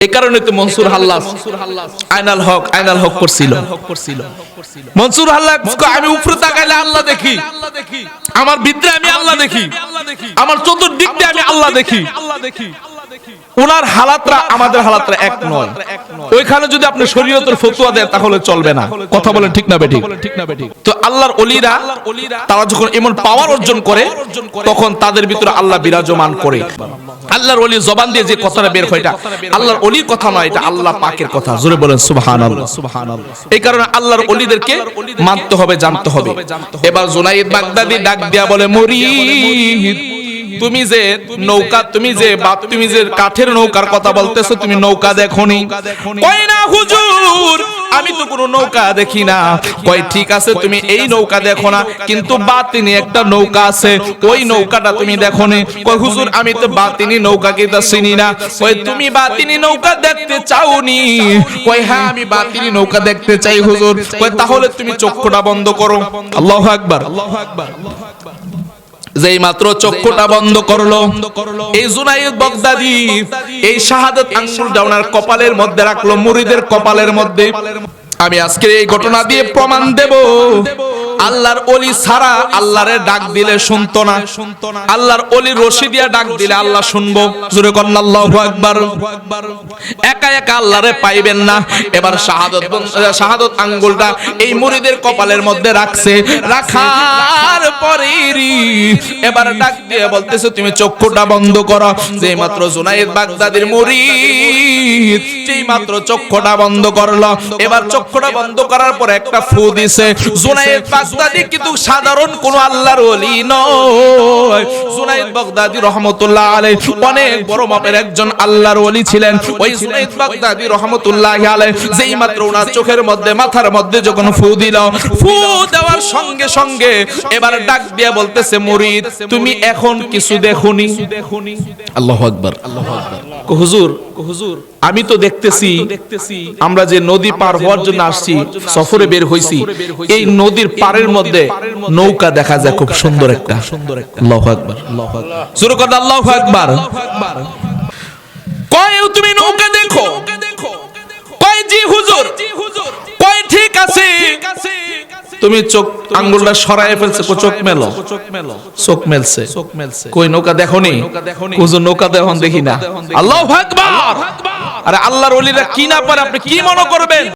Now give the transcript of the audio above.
এই কারণে তো মনসুর হাল্লাস আইনাল হক করছিল। মনসুর হাল্লাস আমি উপরে তাকাইলে আল্লাহ দেখি, আমার ভিতরে আমি আল্লাহ দেখি, আমার চতুর্দিক দিয়ে আমি আল্লাহ দেখি। ওনার হালাতরা আমাদের হালাতরা এক নয়। ওইখানে যদি আপনি শরীয়তের ফতোয়া দেন তাহলে চলবে না। কথা বলেন ঠিক না বেঠিক? তো আল্লাহর ওলিরা তারা যখন এমন পাওয়ার অর্জন করে তখন তাদের ভিতরে আল্লাহ বিরাজমান করে। আল্লাহর ওলি জবান দিয়ে যে কথাটা বের হয় এটা আল্লাহর ওলির কথা নয়, এটা আল্লাহ পাকের কথা। জোরে বলেন সুবহানাল্লাহ। এই কারণে আল্লাহর ওলিদেরকে মানতে হবে, জানতে হবে। এবার জুনাইদ বাগদাদি ডাক দিয়া বলে, মুরিদ তুমি যে নৌকা, তুমি যে কাঠের নৌকার কথা বলতেছো, তুমি নৌকা দেখোনি? কয় না হুজুর, আমি তো কোনো নৌকা দেখি না। কয় ঠিক আছে, তুমি এই নৌকা দেখো না, কিন্তু বাতিনি একটা নৌকা আছে, ওই নৌকাটা তুমি দেখোনি। কয় হুজুর, আমি তো বাতিনি নৌকা কি তা চিনি না। কয় তুমি বাতিনি নৌকা দেখতে চাওনি? কয় হ্যাঁ, আমি বাতিনি নৌকা দেখতে চাই হুজুর। কয় তাহলে তুমি চক্ষুটা বন্ধ করো। আল্লাহু আকবার। যেই মাত্র চক্ষুটা বন্ধ করলো, এই জুনাইদ বাগদাদি এই শাহাদাত আঙ্গুলটা ওনার কপালের মধ্যে রাখলো, মুরিদের কপালের মধ্যে। আমি আজকে এই ঘটনা দিয়ে প্রমাণ দেব, আল্লাহর ওলি ছাড়া আল্লাহরে ডাক দিলে শুনতো না, আল্লাহর ওলি রশি দিয়া ডাক দিলে আল্লাহ শুনবো। জোরে করেন আল্লাহু আকবার। একা একা আল্লাহরে পাইবেন না। এবার শাহাদাত আঙ্গুলটা এই মুরিদের কপালের মধ্যে রাখছে, রাখার পরে এবার ডাক দিয়ে বলতেছে, তুমি চক্ষুটা বন্ধ করো। যেই মাত্র জুনাইদ বাগদাদির মুরিদ যেই মাত্র চক্ষুটা বন্ধ করলো, এবার চক্ষুটা বন্ধ করার পর একটা ফু দিছে। জুনাইদ বাগদাদি কিন্তু সাধারণ কোন আল্লাহর ওলি নয়। জুনাইদ বাগদাদি রহমাতুল্লাহ আলাইহি অনেক বড় মাপের একজন আল্লাহর ওলি ছিলেন। ওই জুনাইদ বাগদাদি রহমাতুল্লাহ আলাইহি যেই মাত্র ওনার চোখের মধ্যে, মাথার মধ্যে যখন ফু দিল, ফু দেওয়ার সঙ্গে সঙ্গে এবার ডাক দিয়ে বলতেছে, মুরিদ তুমি এখন কিছু দেখোনি? আল্লাহু আকবার। হুজুর আমি তো দেখতেছি, আমরা যে নদী পার হওয়ার জন্য আসছি, সফরে বের হইছি, এই নদীর পারের মধ্যে নৌকা দেখা যায়, খুব সুন্দর একটা। আল্লাহু আকবার। শুরু কর আল্লাহু আকবার। কয় তুমি নৌকা দেখো? কয় জি হুজুর। কয় ঠিক আছে, তুমি চোখ আঙ্গুলটা সরায় ফেলছে, চোখ মেলো। চোখ মেলছে। কই নৌকা দেখোনি? হুজুর নৌকা দেখুন দেখি না। আল্লাহু আকবার। আরে আল্লাহর ওলিরা কি না পারে আপনি কি মনে করবেন?